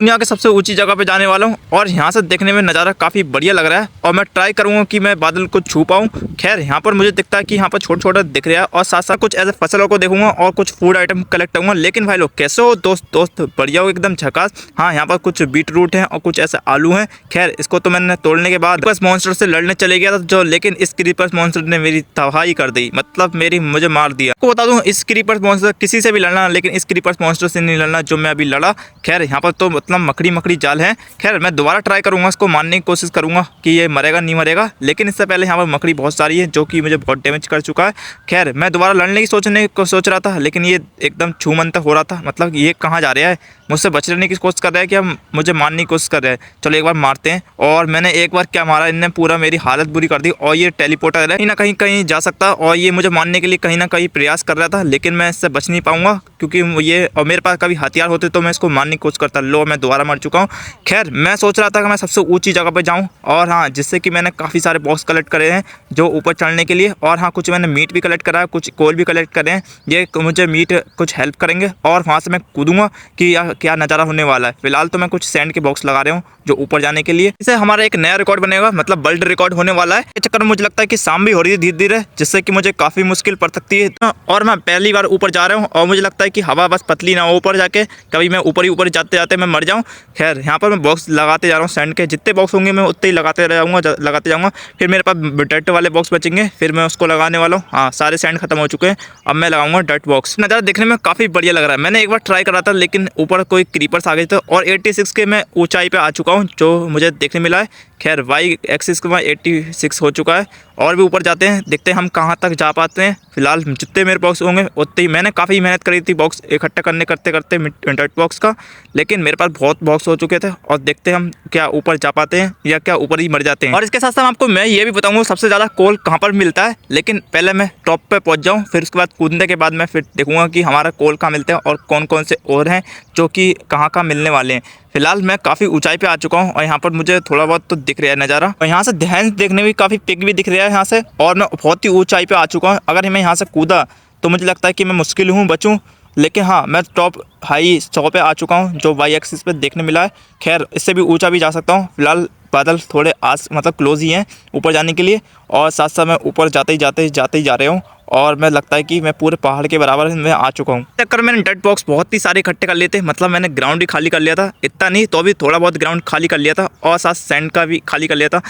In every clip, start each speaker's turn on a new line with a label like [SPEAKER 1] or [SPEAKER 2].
[SPEAKER 1] दुनिया के सबसे ऊंची जगह पे जाने वाला हूँ और यहाँ से देखने में नज़ारा काफ़ी बढ़िया लग रहा है और मैं ट्राई करूँगा कि मैं बादल को छू पाऊँ। खैर यहाँ पर मुझे दिखता है कि यहाँ पर छोटा छोटा दिख रहा है और साथ साथ कुछ ऐसे फसलों को देखूंगा और कुछ फूड आइटम कलेक्ट करूँगा। लेकिन भाई लोग कैसे हो दोस्त बढ़िया हो एकदम झकास। हाँ, यहाँ पर कुछ बीट रूट हैं और कुछ ऐसे आलू हैं। खैर इसको तो मैंने तोड़ने के बाद बस मॉन्स्टर से लड़ने चले गया था जो, लेकिन इस क्रीपर्स मॉन्स्टर ने मेरी तबाही कर दी, मतलब मुझे मार दिया। आपको बता दूँ इस क्रीपर्स मॉन्स्टर किसी से भी लड़ना, लेकिन इस क्रीपर्स मॉन्स्टर से नहीं लड़ना जो मैं अभी लड़ा। खैर यहाँ पर तो मतलब मकड़ी जाल है। खैर मैं दोबारा ट्राई करूंगा, इसको मारने की कोशिश करूंगा कि ये मरेगा नहीं मरेगा, लेकिन इससे पहले यहाँ पर मकड़ी बहुत सारी है जो कि मुझे बहुत डैमेज कर चुका है। खैर मैं दोबारा लड़ने की सोच रहा था, लेकिन ये एकदम छूमंतर हो रहा था, मतलब ये कहाँ जा रहा है, मुझसे बचने की कोशिश कर रहा है कि हम मुझे मारने की कोशिश कर रहे हैं। चलो एक बार मारते हैं। और मैंने एक बार क्या मारा, इनने पूरा मेरी हालत बुरी कर दी। और ये टेलीपोर्टर है, कहीं ना कहीं जा सकता और ये मुझे मारने के लिए कहीं ना कहीं प्रयास कर रहा था, लेकिन मैं इससे बच नहीं पाऊंगा क्योंकि ये और मेरे पास कभी हथियार होते तो मैं इसको मारने की कोशिश करता। लो मैं दोबारा मर चुका हूँ। खैर मैं सोच रहा था कि मैं सबसे ऊंची जगह पे जाऊं और हाँ, जिससे कि मैंने काफ़ी सारे बॉक्स कलेक्ट करे हैं जो ऊपर चढ़ने के लिए। और हाँ, कुछ मैंने मीट भी कलेक्ट करा है, कुछ कोल भी कलेक्ट करे हैं। ये मुझे मीट कुछ हेल्प करेंगे और वहाँ से मैं कूदूंगा कि क्या नज़ारा होने वाला है। फिलहाल तो मैं कुछ सैंड के बॉक्स लगा रहा हूँ जो ऊपर जाने के लिए। इससे हमारा एक नया रिकॉर्ड बनेगा, मतलब वर्ल्ड रिकॉर्ड होने वाला है। इस चक्कर में मुझे लगता है कि शाम भी हो रही है धीरे धीरे, जिससे कि मुझे काफ़ी मुश्किल पड़ सकती है। और मैं पहली बार ऊपर जा रहा हूँ और मुझे लगता है कि हवा बस पतली ना हो, ऊपर जाके कभी मैं ऊपर जाते जाते मैं मर जाऊँ। खैर यहाँ पर मैं बॉक्स लगाते जा रहा हूँ सैंड के, जितने बॉक्स होंगे मैं उतने ही लगाते जाऊँगा। फिर मेरे पास डर्ट वाले बॉक्स बचेंगे, फिर मैं उसको लगाने वाला हूँ। हाँ, सारे सैंड खत्म हो चुके हैं, अब मैं लगाऊंगा डर्ट बॉक्स। नज़ारा देखने में काफ़ी बढ़िया लग रहा है। मैंने एक बार ट्राई करा था, लेकिन ऊपर कोई क्रीपर्स आ गए थे और 86 के मैं ऊंचाई पे आ चुका हूँ जो मुझे देखने मिला है। खैर वाई एक्सिस का 86 हो चुका है और भी ऊपर जाते हैं, देखते हैं हम कहाँ तक जा पाते हैं। फिलहाल जितने मेरे बॉक्स होंगे उतने ही, मैंने काफ़ी मेहनत करी थी बॉक्स इकट्ठा करते करते डर्ट बॉक्स का, लेकिन मेरे पास बहुत बॉक्स हो चुके थे। और देखते हैं हम क्या ऊपर जा पाते हैं या क्या ऊपर ही मर जाते हैं। और इसके साथ साथ आपको मैं ये भी बताऊंगा सबसे ज़्यादा कोल कहाँ पर मिलता है, लेकिन पहले मैं टॉप पे पहुँच जाऊँ, फिर उसके बाद कूदने के बाद मैं फिर देखूँगा कि हमारा कोल कहाँ मिलते हैं और कौन कौन से और हैं जो कि कहाँ मिलने वाले हैं। फिलहाल मैं काफ़ी ऊंचाई पे आ चुका हूँ और यहाँ पर मुझे थोड़ा बहुत तो दिख रहा है नज़ारा, और यहाँ से ध्यान देखने में काफ़ी पिक भी दिख रहा है यहाँ से। और मैं बहुत ही ऊंचाई पे आ चुका हूँ, अगर मैं यहाँ से कूदा तो मुझे लगता है कि मैं मुश्किल हूँ बचूँ, लेकिन हाँ मैं टॉप हाई 100 पे आ चुका हूँ जो वाई एक्सिस पे देखने मिला है। खैर इससे भी ऊंचा भी जा सकता हूँ। फिलहाल बादल थोड़े मतलब क्लोज ही हैं ऊपर जाने के लिए, और साथ साथ मैं ऊपर जाते ही जा रहे हूँ और मैं लगता है कि मैं पूरे पहाड़ के बराबर में आ चुका हूँ। चक्कर मैंने डर्ट बॉक्स बहुत ही सारे इकट्ठे कर लिए थे, मतलब मैंने ग्राउंड ही खाली कर लिया था, इतना नहीं तो भी थोड़ा बहुत ग्राउंड खाली कर लिया था और साथ सैंड का भी खाली कर लिया था।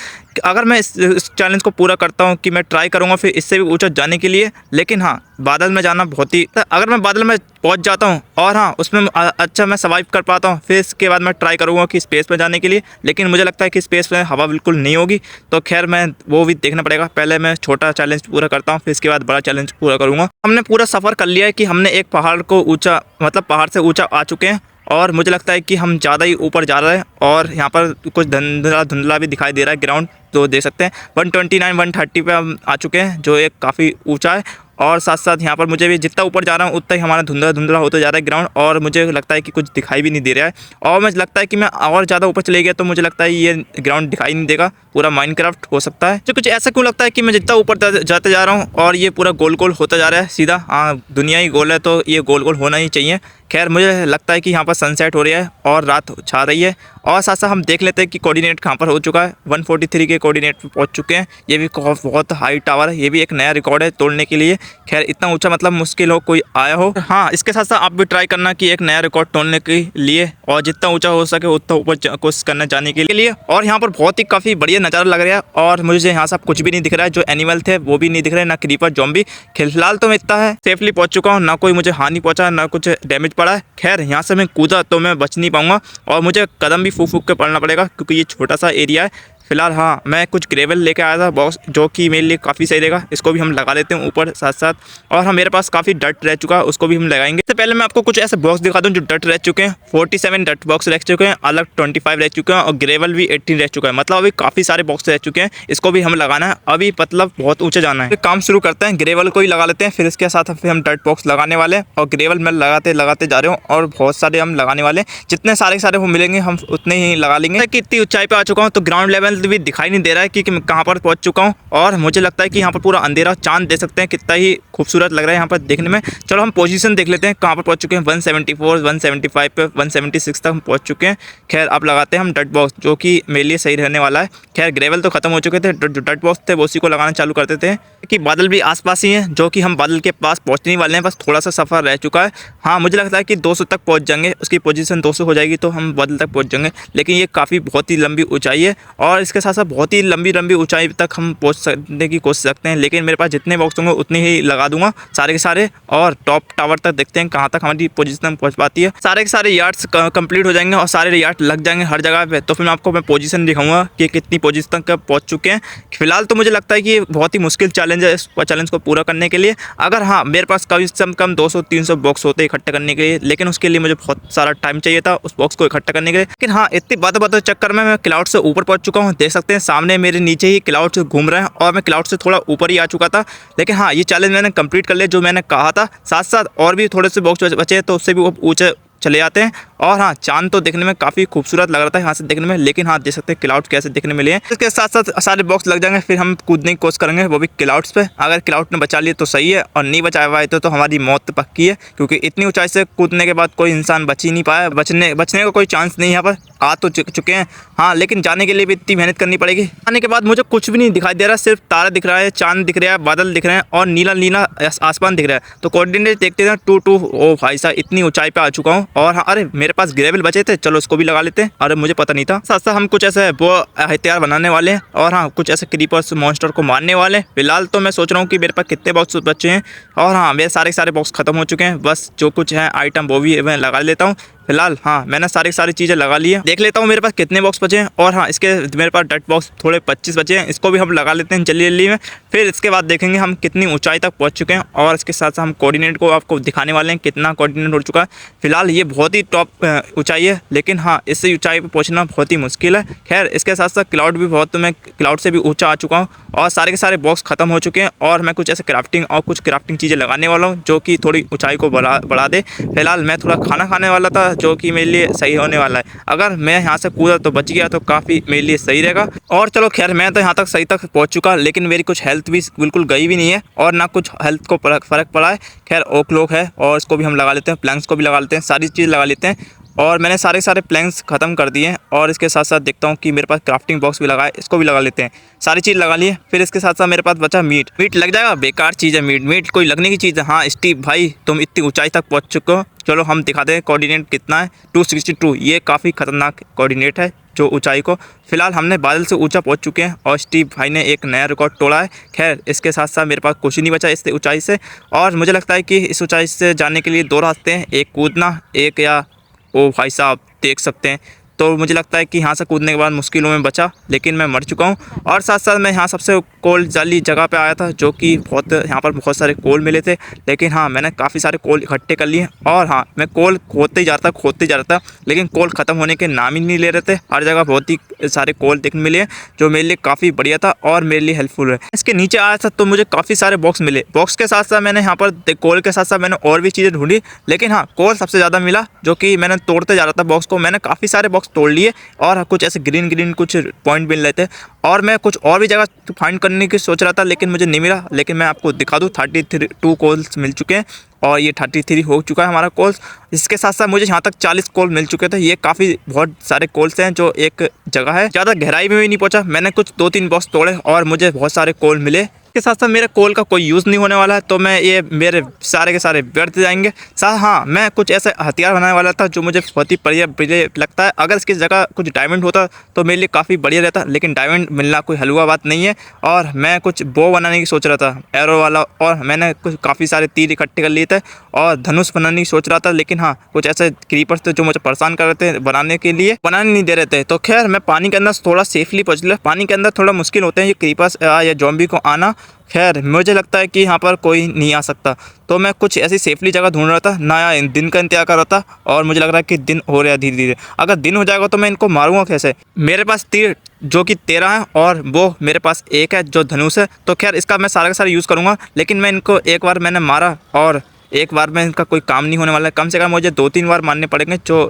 [SPEAKER 1] अगर मैं इस चैलेंज को पूरा करता हूँ कि मैं ट्राई करूँगा फिर इससे भी ऊँचा जाने के लिए, लेकिन हाँ बादल में जाना बहुत ही, अगर मैं बादल में पहुँच जाता हूँ और हाँ उसमें अच्छा मैं सर्वाइव कर पाता हूँ, फिर इसके बाद मैं ट्राई करूँगा कि स्पेस में जाने के लिए, लेकिन मुझे लगता है कि स्पेस में हवा बिल्कुल नहीं होगी। तो खैर मैं वो भी देखना पड़ेगा, पहले मैं छोटा चैलेंज पूरा करता हूँ फिर इसके बाद बड़ा चैलेंज पूरा करूँगा। हमने पूरा सफ़र कर लिया है कि हमने एक पहाड़ को ऊंचा, मतलब पहाड़ से ऊंचा आ चुके हैं और मुझे लगता है कि हम ज़्यादा ही ऊपर जा रहे हैं। और यहाँ पर कुछ धुंधला भी दिखाई दे रहा है ग्राउंड, तो देख सकते हैं 129 130 पे हम आ चुके हैं जो एक काफ़ी ऊंचा है। और साथ साथ यहाँ पर मुझे भी जितना ऊपर जा रहा हूँ उतना ही हमारा धुंधला होता जा रहा है ग्राउंड, और मुझे लगता है कि कुछ दिखाई भी नहीं दे रहा है। और मुझे लगता है कि मैं और ज़्यादा ऊपर चले गया तो मुझे लगता है ये ग्राउंड दिखाई नहीं देगा, पूरा माइनक्राफ्ट हो सकता है। तो कुछ ऐसा क्यों लगता है कि मैं जितना ऊपर जाते जा रहा हूँ और ये पूरा गोल होता जा रहा है सीधा। हाँ, दुनिया ही गोल है तो ये गोल होना ही चाहिए। खैर मुझे लगता है कि यहाँ पर सनसेट हो रहा है और रात छा रही है। और साथ साथ हम देख लेते हैं कि कोऑर्डिनेट कहाँ पर हो चुका है, 143 के कोऑर्डिनेट पे पहुँच चुके हैं। ये भी बहुत हाई टावर है, ये भी एक नया रिकॉर्ड है तोड़ने के लिए। खैर इतना ऊंचा मतलब मुश्किल हो कोई आया हो। हाँ, इसके साथ साथ आप भी ट्राई करना कि एक नया रिकॉर्ड तोड़ने के लिए, और जितना ऊंचा हो सके उतना ऊपर कोशिश करना जाने के लिए। और यहाँ पर बहुत ही काफ़ी बढ़िया नज़ारा लग रहा है और मुझे यहाँ से कुछ भी नहीं दिख रहा है, जो एनिमल थे वो भी नहीं दिख रहे, ना क्रीपर जॉम्बी। फिलहाल तो मैं इतना है सेफली पहुँच चुका हूँ, ना कोई मुझे हानि पहुँचा ना कुछ डैमेज पड़ा है। खैर यहाँ से मैं कूदा तो मैं बच नहीं पाऊँगा और मुझे कदम भी फूक के पड़ना पड़ेगा क्योंकि ये छोटा सा एरिया है। फिलहाल हाँ मैं कुछ ग्रेवल लेके आया था बॉक्स, जो कि मेरे लिए काफ़ी सही रहेगा, इसको भी हम लगा लेते हैं ऊपर साथ साथ। और हाँ मेरे पास काफ़ी डट रह चुका है, उसको भी हम लगाएंगे। इससे पहले मैं आपको कुछ ऐसे बॉक्स दिखा दूँ जो डट रह चुके हैं। 47 डट बॉक्स रह चुके हैं, अलग 25 रह चुके हैं और ग्रेवल भी 18 रह चुका है, मतलब अभी काफ़ी सारे बॉक्स रह चुके हैं। इसको भी हम लगाना है अभी, मतलब बहुत ऊँचे जाना है। काम शुरू करते हैं, ग्रेवल को ही लगा लेते हैं, फिर इसके साथ फिर हम डट बॉक्स लगाने वाले हैं। और ग्रेवल मैं लगाते जा रहे हूँ और बहुत सारे हम लगाने वाले हैं, जितने सारे वो मिलेंगे हम उतने ही लगा लेंगे। कि इतनी ऊंचाई पे आ चुका हूँ तो ग्राउंड लेवल हेल्थ भी दिखाई नहीं दे रहा है कि मैं कहाँ पर पहुँच चुका हूँ। और मुझे लगता है कि यहाँ पर पूरा अंधेरा, चांद देख सकते हैं कितना ही खूबसूरत लग रहा है यहाँ पर देखने में। चलो हम पोजीशन देख लेते हैं कहाँ पर पहुँच चुके हैं। 174, 175 पे 176 तक हम पहुँच चुके हैं। खैर अब लगाते हैं हम डट बॉक्स, जो कि मेरे लिए सही रहने वाला है। खैर ग्रेवल तो खत्म हो चुके थे, जो डट बॉक्स थे वो उसी को लगाना चालू करते थे कि बादल भी आसपास ही हैं, जो कि हम बादल के पास पहुँचने वाले हैं। बस थोड़ा सा सफ़र रह चुका है। हाँ मुझे लगता है कि 200 तक पहुँच जाएंगे, उसकी पोजीशन 200 हो जाएगी तो हम बादल तक पहुँच जाएंगे। लेकिन ये काफ़ी बहुत ही लंबी ऊंचाई है और इसके साथ साथ बहुत ही लंबी ऊंचाई तक हम पहुँचने की कोशिश करते हैं। लेकिन मेरे पास जितने बॉक्स होंगे उतने ही लगा दूंगा सारे के सारे, और टॉप टावर तक देखते हैं कहाँ तक हमारी पोजीशन पहुँच पाती है। सारे के सारे यार्ड्स कंप्लीट हो जाएंगे और सारे यार्ड लग जाएंगे हर जगह पे, तो फिर मैं आपको पोजीशन दिखाऊंगा कि कितनी पोजीशन तक पहुँच चुके हैं। फिलहाल तो मुझे लगता है कि ये बहुत ही मुश्किल चैलेंज है, इस चैलेंज को पूरा करने के लिए। अगर हाँ मेरे पास कम से कम 200-300 बॉक्स होते इकट्ठे करने के लिए, लेकिन उसके लिए मुझे बहुत सारा टाइम चाहिए था उस बॉक्स को इकट्ठा करने के लिए। लेकिन हाँ इतनी बातों चक्कर में मैं क्लाउड से ऊपर पहुंच चुका हूं। देख सकते हैं सामने मेरे नीचे ही क्लाउड घूम रहे हैं और मैं क्लाउड से थोड़ा ऊपर ही आ चुका था। लेकिन हाँ ये चैलेंज मैंने कंप्लीट कर लिया जो मैंने कहा था। साथ साथ और भी थोड़े से बॉक्स बचे तो उससे भी ऊँचे चले जाते हैं। और हाँ चांद तो देखने में काफ़ी खूबसूरत लग रहा था यहाँ से देखने में, लेकिन हाँ देख सकते हैं क्लाउड कैसे देखने मिले हैं। इसके साथ साथ सारे बॉक्स लग जाएंगे, फिर हम कूदने की कोशिश करेंगे वो भी क्लाउड्स पे। अगर क्लाउड ने बचा लिए तो सही है, और नहीं बचा पाए तो हमारी मौत पक्की है, क्योंकि इतनी ऊंचाई से कूदने के बाद कोई इंसान बच ही नहीं पाया। बचने का कोई चांस नहीं यहाँ पर। आ तो चुके हैं हाँ, लेकिन जाने के लिए भी इतनी मेहनत करनी पड़ेगी। आने के बाद मुझे कुछ भी नहीं दिखाई दे रहा, सिर्फ तारा दिख रहा है, चांद दिख रहा है, बादल दिख रहे हैं और नीला आसमान दिख रहा है। तो कोऑर्डिनेट देखते हैं 2-2। ओ भाई साहब इतनी ऊंचाई पे आ चुका हूँ। और हाँ अरे मेरे पास ग्रेवल बचे थे, चलो उसको भी लगा लेते हैं। अरे मुझे पता नहीं था। साथ साथ हम कुछ ऐसे वो हथियार बनाने वाले हैं और हाँ कुछ ऐसे क्रीपर्स मॉन्स्टर को मारने वाले हैं। फिलहाल तो मैं सोच रहा हूँ कि मेरे पास कितने बॉक्स बचे हैं, और हाँ मेरे सारे बॉक्स खत्म हो चुके हैं। बस जो कुछ है आइटम वो भी मैं लगा लेता हूँ। फिलहाल हाँ मैंने सारी चीज़ें लगा ली है। देख लेता हूँ मेरे पास कितने बॉक्स बचे हैं। और हाँ इसके मेरे पास डट बॉक्स थोड़े 25 बचे हैं, इसको भी हम लगा लेते हैं जल्दी में। फिर इसके बाद देखेंगे हम कितनी ऊंचाई तक पहुँच चुके हैं, और इसके साथ साथ हम कोऑर्डिनेट को आपको दिखाने वाले हैं कितना कोऑर्डिनेट हो चुका है। फिलहाल ये बहुत ही टॉप ऊंचाई है, लेकिन हाँ इससे ऊंचाई पर पहुँचना बहुत ही मुश्किल है। खैर इसके साथ साथ क्लाउड भी बहुत, तो मैं क्लाउड से भी ऊँचा आ चुका हूँ और सारे के सारे बॉक्स खत्म हो चुके हैं। और मैं कुछ ऐसे क्राफ्टिंग चीज़ें लगाने वाला हूँ जो कि थोड़ी ऊंचाई को बढ़ा दे। फिलहाल मैं थोड़ा खाना खाने वाला था जो कि मेरे लिए सही होने वाला है। अगर मैं यहाँ से कूदा तो बच गया तो काफ़ी मेरे लिए सही रहेगा। और चलो खैर मैं तो यहाँ तक सही तक पहुँच चुका, लेकिन मेरी कुछ हेल्थ भी बिल्कुल गई भी नहीं है और ना कुछ हेल्थ को फ़र्क पड़ा है। खैर ओक लोक है और इसको भी हम लगा लेते हैं, प्लैंक्स को भी लगा लेते हैं, सारी चीज़ लगा लेते हैं। और मैंने सारे प्लैंक्स ख़त्म कर दिए हैं। और इसके साथ साथ देखता हूँ कि मेरे पास क्राफ्टिंग बॉक्स भी लगा है, इसको भी लगा लेते हैं। सारी चीज़ लगा लिए। फिर इसके साथ साथ मेरे पास बचा मीट लग जाएगा, बेकार चीज़ है मीट कोई लगने की चीज़ है। हाँ स्टीव भाई तुम इतनी ऊंचाई तक पहुँच चुके हो, चलो हम दिखाते हैं कोऑर्डिनेट कितना है। 262, ये काफ़ी खतरनाक कोऑर्डिनेट है जो ऊंचाई को। फिलहाल हमने बादल से ऊंचा पहुंच चुके हैं और स्टीव भाई ने एक नया रिकॉर्ड तोड़ा है। खैर इसके साथ साथ मेरे पास कुछ ही नहीं बचा इस ऊंचाई से, और मुझे लगता है कि इस ऊंचाई से जाने के लिए 2 रास्ते हैं, एक कूदना, एक या ओ भाई साहब देख सकते हैं। तो मुझे लगता है कि यहाँ से कूदने के बाद मुश्किलों में बचा, लेकिन मैं मर चुका हूँ। और साथ साथ मैं यहाँ सबसे कोल वाली जगह पे आया था, जो कि यहाँ पर बहुत सारे कोल मिले थे। लेकिन हाँ मैंने काफ़ी सारे कोल इकट्ठे कर लिए, और हाँ मैं कोल खोदते ही जा रहा था, लेकिन कोल ख़त्म होने के नाम ही नहीं ले रहे थे। हर जगह बहुत ही सारे कोल देखने मिले, जो मेरे लिए काफ़ी बढ़िया था और मेरे लिए हेल्पफुल है। इसके नीचे आया था तो मुझे काफ़ी सारे बॉक्स मिले। बॉक्स के साथ साथ मैंने यहाँ पर कोल के साथ साथ मैंने और भी चीज़ें ढूंढी, लेकिन हाँ कोल सबसे ज़्यादा मिला, जो कि मैंने तोड़ते जा रहा था बॉक्स को। मैंने काफ़ी सारे बॉक्स तोड़ लिए और कुछ ऐसे ग्रीन कुछ पॉइंट मिल रहे थे, और मैं कुछ और भी जगह फाइंड करने की सोच रहा था, लेकिन मुझे नहीं मिला। लेकिन मैं आपको दिखा दूँ 32 कोल्स मिल चुके हैं, और ये 33 हो चुका है हमारा कोल्स। इसके साथ साथ मुझे यहाँ तक 40 कोल मिल चुके थे। ये काफ़ी बहुत सारे कोल्स हैं जो एक जगह है, ज़्यादा गहराई में भी नहीं पहुँचा। मैंने कुछ 2-3 बॉक्स तोड़े और मुझे बहुत सारे कोल मिले। इसके साथ साथ मेरे कोल का कोई यूज़ नहीं होने वाला है, तो मैं ये मेरे सारे के सारे व्यर्थ जाएंगे। हाँ मैं कुछ ऐसा हथियार बनाने वाला था जो मुझे बहुत ही बढ़िया लगता है। अगर इसकी जगह कुछ डायमंड होता तो मेरे लिए काफ़ी बढ़िया रहता, लेकिन डायमंड मिलना कोई हलवा बात नहीं है। और मैं कुछ बो बनाने की सोच रहा था, एरो वाला, और मैंने कुछ काफ़ी सारे तीर इकट्ठे कर लिए थे और धनुष बनाने की सोच रहा था। लेकिन हाँ कुछ ऐसे क्रीपर्स थे जो मुझे परेशान कर रहे थे, बनाने नहीं दे रहे थे। तो खैर मैं पानी के अंदर थोड़ा सेफली पहुँच लिया। पानी के अंदर थोड़ा मुश्किल होते हैं ये क्रीपर्स या ज़ॉम्बी को आना। खैर मुझे लगता है कि यहाँ पर कोई नहीं आ सकता, तो मैं कुछ ऐसी सेफली जगह ढूंढ रहा था, नया दिन का इंतजार कर रहा था। और मुझे लग रहा है कि दिन हो रहा है धीरे धीरे। अगर दिन हो जाएगा तो मैं इनको मारूंगा कैसे? मेरे पास तीर जो कि 13 है, और वो मेरे पास एक है जो धनुष है। तो खैर इसका मैं सारा का सारा यूज़ करूँगा, लेकिन मैं इनको एक बार मैंने मारा और एक बार में इनका कोई काम नहीं होने वाला है। कम से कम मुझे 2-3 बार मारने पड़ेंगे जो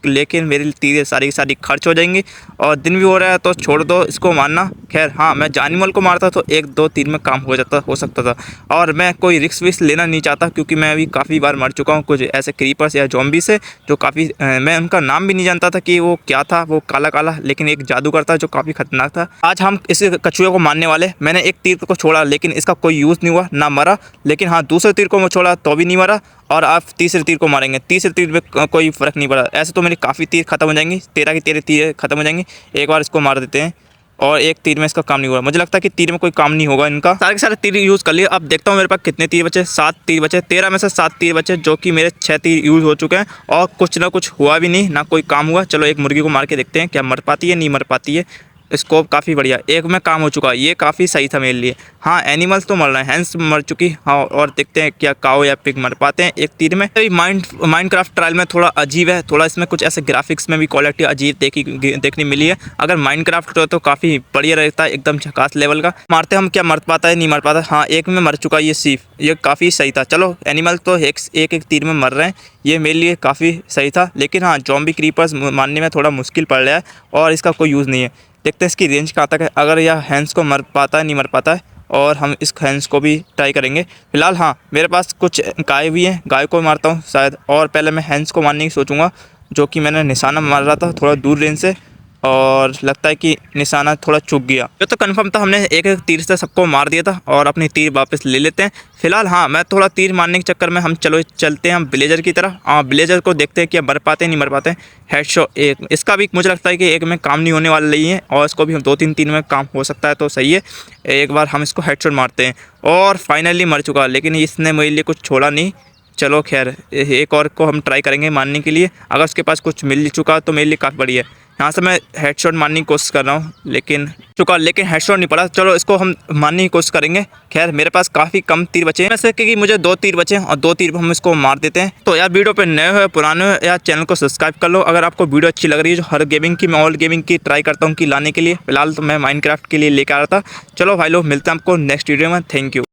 [SPEAKER 1] लेकिन मेरी तीरें सारी सारी खर्च हो जाएंगी और दिन भी हो रहा है तो छोड़ दो इसको मारना। खैर हाँ, मैं जानिमल को मारता तो 1-2 तीर में काम हो सकता था और मैं कोई रिस्क विस्क लेना नहीं चाहता क्योंकि मैं अभी काफ़ी बार मर चुका हूँ कुछ ऐसे क्रीपर्स या ज़ॉम्बी से जो काफ़ी मैं उनका नाम भी नहीं जानता था कि वो क्या था, वो काला काला लेकिन एक जादूगर था जो काफ़ी खतरनाक था। आज हम इस कछुए को मारने वाले। मैंने एक तीर को छोड़ा लेकिन इसका कोई यूज़ नहीं हुआ, ना मरा। लेकिन हाँ, दूसरे तीर को मैं छोड़ा तो भी नहीं मरा और आप तीसरे तीर को मारेंगे, तीसरे तीर में कोई फ़र्क नहीं पड़ा। ऐसे तो मेरी काफ़ी तीर खत्म हो जाएंगी, 13 की 13 तीर खत्म हो जाएंगी। एक बार इसको मार देते हैं और एक तीर में इसका काम नहीं हुआ। मुझे लगता है कि तीर में कोई काम नहीं होगा इनका। सारे के सारे तीर यूज़ कर लिए। अब देखता हूँ मेरे पास कितने तीर बचे। 7 तीर बचे। 13 में से 7 तीर बचे जो कि मेरे 6 तीर यूज़ हो चुके हैं और कुछ ना कुछ हुआ भी नहीं, ना कोई काम हुआ। चलो एक मुर्गी को मार के देखते हैं क्या मर पाती है, नहीं मर पाती है। स्कोप काफ़ी बढ़िया, एक में काम हो चुका, ये काफ़ी सही था मेरे लिए। हाँ, एनिमल्स तो मर रहे हैं, हैंस मर चुकी। हाँ, और देखते हैं क्या काओ या पिग मर पाते हैं एक तीर में। माइनक्राफ्ट ट्रायल में थोड़ा अजीब है, थोड़ा इसमें कुछ ऐसे ग्राफिक्स में भी क्वालिटी अजीब देखने मिली है। अगर माइनक्राफ्ट हो तो काफ़ी बढ़िया रहता है, एकदम झकास लेवल का। मारते हम क्या मर पाता है, नहीं मर पाता। हाँ, एक में मर चुका ये सीफ, ये काफ़ी सही था। चलो एनिमल तो एक तीर में मर रहे हैं, ये मेरे लिए काफ़ी सही था। लेकिन हाँ, ज़ॉम्बी क्रीपर्स मारने में थोड़ा मुश्किल पड़ रहा है और इसका कोई यूज़ नहीं है। देखते हैं इसकी रेंज कहाँ तक है, अगर यह हैंस को मर पाता है नहीं मर पाता है और हम इस हैंस को भी ट्राई करेंगे। फिलहाल हाँ, मेरे पास कुछ गाय भी हैं, गाय को मारता हूँ शायद। और पहले मैं हैंस को मारने की सोचूंगा जो कि मैंने निशाना मार रहा था थोड़ा दूर रेंज से और लगता है कि निशाना थोड़ा चूक गया। ये तो कंफर्म था, हमने एक एक तीर से सबको मार दिया था और अपनी तीर वापस ले लेते हैं। फिलहाल हाँ, मैं थोड़ा तीर मारने के चक्कर में हम चलते हैं हम विलेजर की तरफ। विलेजर को देखते हैं कि मर पाते हैं नहीं मर पाते हैं। हेडशॉट एक इसका भी मुझे लगता है कि एक में काम नहीं होने वाला ही है और इसको भी हम 2-3 तीर में काम हो सकता है तो सही है। एक बार हम इसको हेडशॉट मारते हैं और फाइनली मर चुका, लेकिन इसने मेरे लिए कुछ छोड़ा नहीं। चलो खैर, एक और को हम ट्राई करेंगे मारने के लिए। अगर उसके पास कुछ मिल चुका तो मेरे लिए काफ़ी बढ़िया है। यहाँ से मैं हेडशॉट मारने की कोशिश कर रहा हूँ लेकिन हेडशॉट नहीं पड़ा। चलो इसको हम मारने की कोशिश करेंगे। खैर मेरे पास काफ़ी कम तीर बचे हैं वैसे, क्योंकि मुझे 2 तीर बचे हैं और 2 तीर पर हम इसको मार देते हैं। तो यार वीडियो पे नए हो पुराने हो यार, चैनल को सब्सक्राइब कर लो अगर आपको वीडियो अच्छी लग रही है। जो हर गेमिंग की मैं ऑल गेमिंग की ट्राई करता हूँ कि लाने के लिए। फिलहाल तो मैं माइनक्राफ्ट के लिए लेकर आ रहा था। चलो भाई लोग, मिलते हैं आपको नेक्स्ट वीडियो में। Thank you.